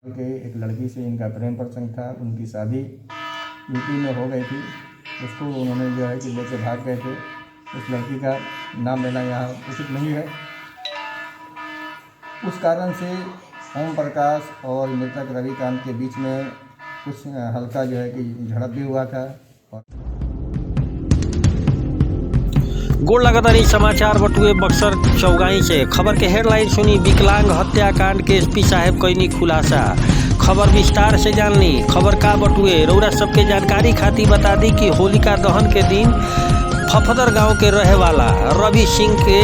के एक लड़की से इनका प्रेम प्रसंग था। उनकी शादी यूपी में हो गई थी। उसको उन्होंने जो है कि लेके भाग गए थे। उस लड़की का नाम लेना यहाँ उचित नहीं है। उस कारण से ओम प्रकाश और मृतक रविकांत के बीच में कुछ हल्का जो है कि झड़प भी हुआ था। गोड़ लगातार समाचार बटुए बक्सर चौगाई से खबर के हेडलाइन सुनी। विकलांग हत्याकांड के एसपी साहब कईनी खुलासा। खबर विस्तार से जाननी। खबर का बटुए रउरा सबके जानकारी खातिर बता दी कि होलिका दहन के दिन फफदर गांव के रहे वाला रवि सिंह के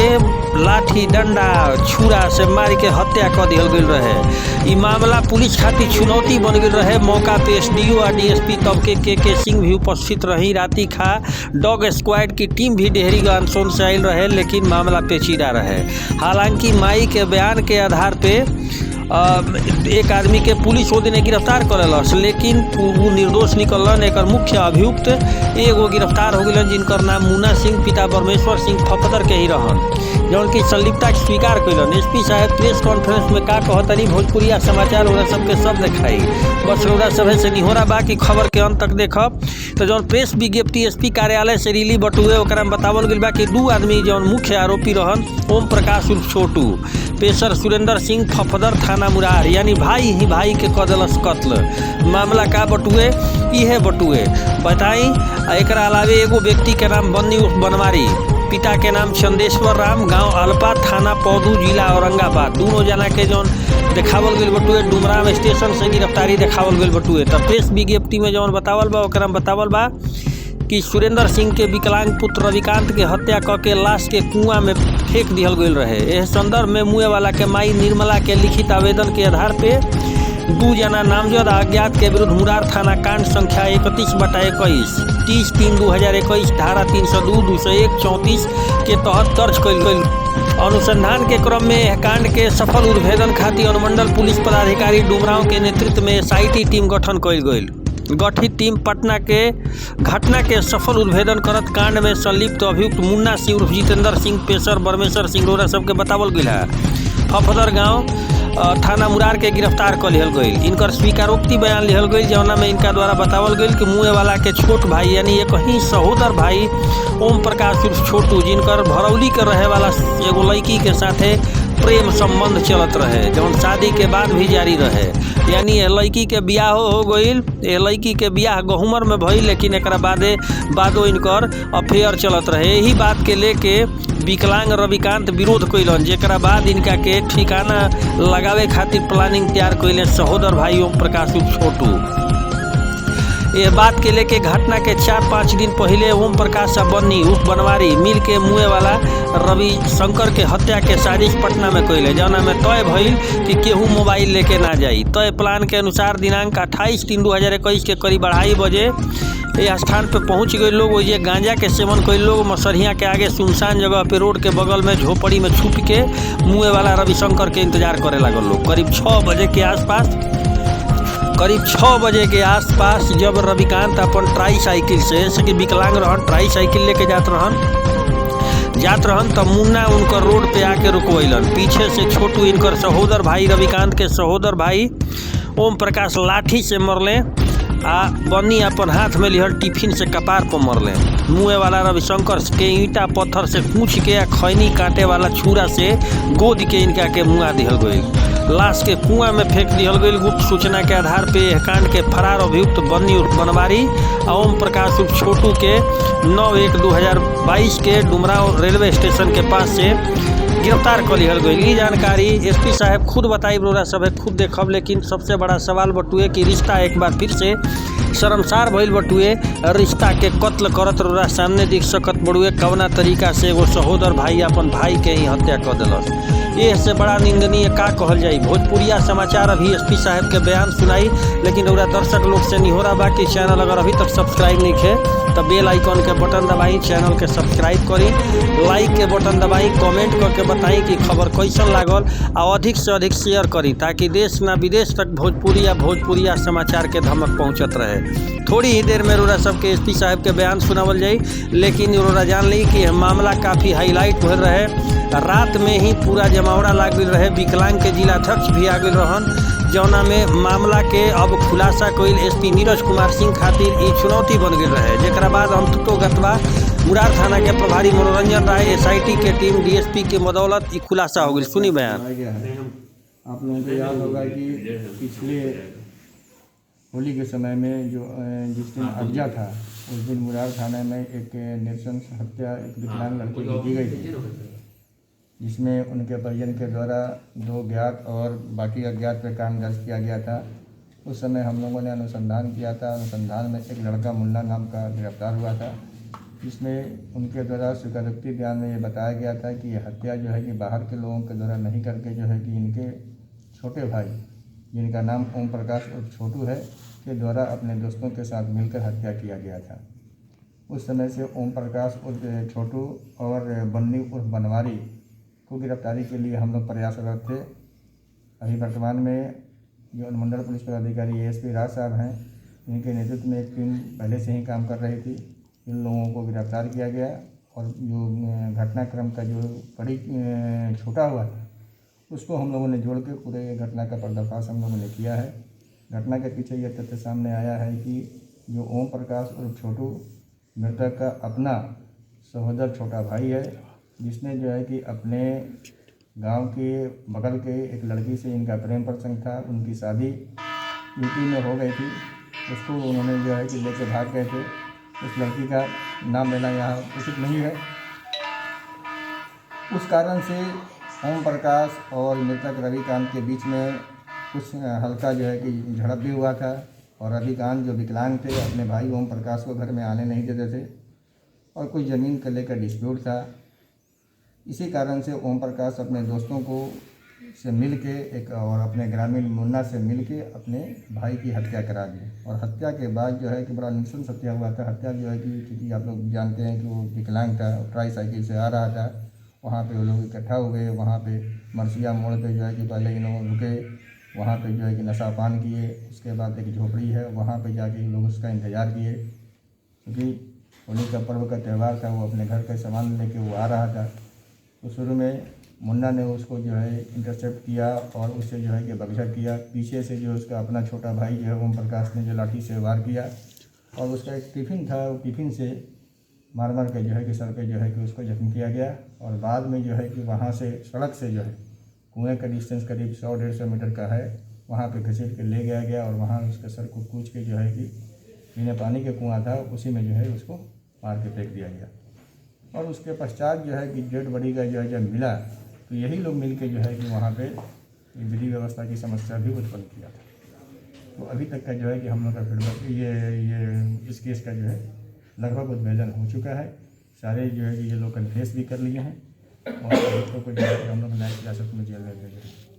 लाठी डंडा छुरा से मार के हत्या कर दिया गई रहे। ई मामला पुलिस खातिर चुनौती बन गई रहे। मौका पे एसडीओ और डीएसपी तबके के सिंह भी उपस्थित रही। राती खा डॉग स्क्वाड की टीम भी डेहरी गानसोन से आयल रहे, लेकिन मामला पेचीदा रहे। हालांकि माई के बयान के आधार पे एक आदमी के पुलिस वो दिन गिरफ्तार करलस, लेकिन वो निर्दोष निकलन। एक मुख्य अभियुक्त एगो गिरफ्तार हो गए जिनकर नाम मुन्ना सिंह पिता परमेश्वर सिंह फफदर के ही रहन, जौन की संलिप्तता स्वीकार कैलन। एसपी साहब प्रेस कॉन्फ्रेंस में का कहतनी भोजपुरिया समाचार ओरा सबके सब दिखाई। बस ओरा सभे से निहोरा बा कि खबर के अंत तक देखब। तो जौन प्रेस विज्ञप्ति एसपी कार्यालय से रिली बटुए ओकरा में बतावल गइल बा कि दू आदमी जौन मुख्य आरोपी रहन ओम प्रकाश उर्फ छोटू, पेशर सुरेंद्र सिंह फफदर थाना मुरार, यानी भाई ही भाई के कदलस कत्ल। मामला का बटुए इहे बटुए बताई। एकरा अलावे एगो व्यक्ति के नाम बन्नी उर्फ बनवारी, पिता के नाम चंदेश्वर राम, गांव अलपा, थाना पौधू, जिला औरंगाबाद। दोनों जना के जौन देखावल गइल बटुए डुमराव स्टेशन से गिरफ्तारी देखावल गइल बटुए। तब प्रेस विज्ञप्ति में जौन बतावल बा ओकरा में बतावल बा कि सुरेंद्र सिंह के विकलांग पुत्र रविकांत के हत्या करके लाश के कुआं में फेंक दिहल गइल रहे। एह संदर्भ में मुए वाला के माई निर्मला के लिखित आवेदन के आधार पे दू जना नामजद अज्ञात के विरुद्ध मुरार थाना कांड संख्या 31/21 30/3/2021 धारा 302, 201, 34 के तहत दर्ज कइल गइल। अनुसंधान के क्रम में यह कांड के सफल उद्भेदन खातिर अनुमंडल पुलिस पदाधिकारी डुमराव के नेतृत्व में एसआईटी टीम गठन कइल गइल। गठित टीम पटना के घटना के सफल उद्भेदन करत कांड में संलिप्त अभियुक्त मुन्ना सिंह उर्फ जितेंद्र सिंह, पेशर परमेश्वर सिंह रोरा सबके बतावल गइल है। फफदर गांव थाना मुरार के गिरफ्तार कर लिहल गई। इनकर स्वीकारोक्ति बयान लिहल गई, जौना में इनका द्वारा बतावल गई कि मुए वाला के छोट भाई यानी एक ही सहोदर भाई ओम प्रकाश उर्फ छोटू, जिनकर भरौली के रहे वाला एगो लड़की के साथे प्रेम संबंध चलत रहे, जौन शादी के बाद भी जारी रहे। यानी ये लड़की के बियाह हो गई। ये लड़की के बियाह गहुमर में भई, लेकिन एक बादो इनकर अफेयर चलत रहे। यही बात के लेके विकलांग रविकांत विरोध कैलन, जेकरा बाद इनका के ठिकाना लगावे खातिर प्लानिंग तैयार कैले सहोदर भाई ओम प्रकाश उर्फ छोटू। ये बात के लेके घटना के 4-5 दिन पहले ओम प्रकाश और बन्नी उर्फ बनवारी मिल के मुए वाला रवि शंकर के हत्या के साजिश पटना में कैले, जौना में तय भइल कि केहू मोबाइल लेके ना जाई। तय प्लान के अनुसार दिनांक 28/3/2021 के करीब 2:30 बजे यह स्थान पे पहुंच गए लोग। वही गांजा के सेवन कई लोग मसरिया के आगे सुनसान जगह पे रोड के बगल में झोपड़ी में छुप के मुए वाला रविशंकर के इंतजार करे लागल लोग। करीब 6 बजे के आसपास जब रविकांत अपन ट्राईसाइकिल से कि विकलांग रहन ट्राईसाइकिल लेके जात रहन तब मुन्ना उनकर रोड पे आके रुकवैलन। पीछे से छोटू इनकर सहोदर भाई रविकांत के सहोदर भाई ओम प्रकाश लाठी से मरले आ बन्नी अपन हाथ में लिहल टिफिन से कपार पर मरले। मुए वाला रविशंकर के ईंटा पत्थर से कूच के आ खैनी काटे वाला छुरा से गोद के इनका के मुआ दिहल गई। लाश के कुआं में फेंक दिहल गई। गुप्त सूचना के आधार पे यह कांड के फरार अभियुक्त बन्नी उर्फ बनवारी और ओम प्रकाश उर्फ छोटू के 9/1/2022 के डुमराव रेलवे स्टेशन के पास से गिरफ्तार कर लिहल गई। ये जानकारी एसपी साहब खुद बताई, रोरा सब खुद देखब। लेकिन सबसे बड़ा सवाल बटुए कि रिश्ता एक बार फिर से शर्मसार भइल बटुए। रिश्ता के कत्ल करत रोरा सामने दिख सकत बड़ुए कवना तरीका से एगो सहोदर भाई अपन भाई के ही हत्या कर दिलस। ये से बड़ा निंदनीय का कहल जाई। भोजपुरिया समाचार अभी एसपी साहब के बयान सुनाई, लेकिन रोरा दर्शक लोग से निहोरा बा कि चैनल अगर अभी तक सब्सक्राइब नहीं खे तो बेल आइकॉन के बटन दबाई, चैनल के सब्सक्राइब करी, लाइक के बटन दबाई, कमेंट करके बताई कि खबर कैसन लागल और अधिक से अधिक शेयर करी, ताकि देश ना विदेश तक भोजपुरिया समाचार के धमक पहुंचत रहे। थोड़ी ही देर में रोरा सबके एसपी साहब के बयान सुनावल जाई, लेकिन रोरा जान ली कि मामला काफ़ी हाईलाइट हो रहे। रात में ही पूरा जमावड़ा लाग गई रहे। विकलांग के जिलाध्यक्ष भी आ गए रहन, जौना में मामला के अब खुलासा कइल एसपी नीरज कुमार सिंह खातिर ई चुनौती बन गेल रहे, जेकरा बाद अंततोगत्वा मुरार थाना के प्रभारी मनोरंजन राय एसआईटी के टीम डीएसपी के बदौलत ई खुलासा हो गई। सुनी बयान। आप लोगों को याद होगा कि पिछले होली के समय में जो जिस दिन अज्जा था उस दिन मुरार थाने में एक नृशंस हत्या एक विकलांग लड़की की की गई थी, जिसमें उनके परिजन के द्वारा 2 ज्ञात और बाकी अज्ञात पर काम दर्ज किया गया था। उस समय हम लोगों ने अनुसंधान किया था। अनुसंधान में एक लड़का मुन्ना नाम का गिरफ्तार हुआ था, जिसमें उनके द्वारा स्वीकारोक्ति बयान में ये बताया गया था कि ये हत्या जो है कि बाहर के लोगों के द्वारा नहीं करके जो है कि इनके छोटे भाई, जिनका नाम ओम प्रकाश और छोटू है, के द्वारा अपने दोस्तों के साथ मिलकर हत्या किया गया था। उस समय से ओम प्रकाश उर्फ छोटू और बन्नी उर्फ बनवारी को गिरफ्तारी के लिए हम लोग प्रयासरत थे। अभी वर्तमान में जो अनुमंडल पुलिस पदाधिकारी एएसपी राज साहब हैं, इनके नेतृत्व में एक टीम पहले से ही काम कर रही थी। इन लोगों को गिरफ्तार किया गया और जो घटनाक्रम का जो बड़ी छोटा हुआ था उसको हम लोगों ने जोड़ के पूरे घटना का पर्दाफाश हम लोगों ने किया है। घटना के पीछे यह तथ्य सामने आया है कि जो ओम प्रकाश और छोटू मृतक का अपना सहोदर छोटा भाई है, जिसने जो है कि अपने गांव के बगल के एक लड़की से इनका प्रेम प्रसंग था। उनकी शादी यूपी में हो गई थी, उसको उन्होंने जो है कि लेकर भाग गए थे। उस लड़की का नाम लेना यहाँ उचित नहीं है। उस कारण से ओम प्रकाश और मृतक रविकांत के बीच में कुछ हल्का जो है कि झड़प भी हुआ था और रविकांत जो विकलांग थे अपने भाई ओम प्रकाश को घर में आने नहीं देते थे और कुछ ज़मीन को लेकर डिस्प्यूट था। इसी कारण से ओम प्रकाश अपने दोस्तों को से मिल के एक और अपने ग्रामीण मुन्ना से मिल के अपने भाई की हत्या करा दी। और हत्या के बाद जो है कि बड़ा नृशंस हत्या हुआ था। हत्या जो है कि क्योंकि आप लोग जानते हैं कि वो विकलांग था, ट्राईसाइकिल से आ रहा था, वहाँ पे वो लोग इकट्ठा हुए। वहाँ पे मरसिया मोड़ पे जो है कि पहले इन लोग रुके, वहाँ पे जो है कि नशा पान किए। उसके बाद एक झोपड़ी है, वहाँ पे जाके लोग उसका इंतज़ार किए, क्योंकि होली का पर्व का त्यौहार था। वो अपने घर का सामान लेके वो आ रहा था। तो शुरू में मुन्ना ने उसको जो है इंटरसेप्ट किया और उससे जो है कि बगझट किया। पीछे से जो उसका अपना छोटा भाई जो है ओम प्रकाश ने जो लाठी से वार किया और उसका एक टिफ़िन था, वो टिफ़िन से मार के जो है कि सर पे जो है कि उसको जख्म किया गया। और बाद में जो है कि वहाँ से सड़क से जो है कुएं का डिस्टेंस करीब 100-150 मीटर का है, वहाँ पे घसीट के ले गया और वहाँ उसके सर को कूच के जो है कि बिना पानी के कुआं था उसी में जो है उसको मार के फेंक दिया गया। और उसके पश्चात जो है कि डेड बॉडी का जो है जब मिला तो यही लोग मिल के जो है कि वहाँ पे विधि व्यवस्था की समस्या भी उत्पन्न किया था। तो अभी तक का जो है कि हम लोग का फीडबैक ये इस केस का जो है लगभग उद्भेदन हो चुका है। सारे जो है कि ये लोग कन्फेस भी कर लिए हैं और लोगों को जो है कि हम लोग न्यायिक हिरासत में जेल में भेज रहे हैं।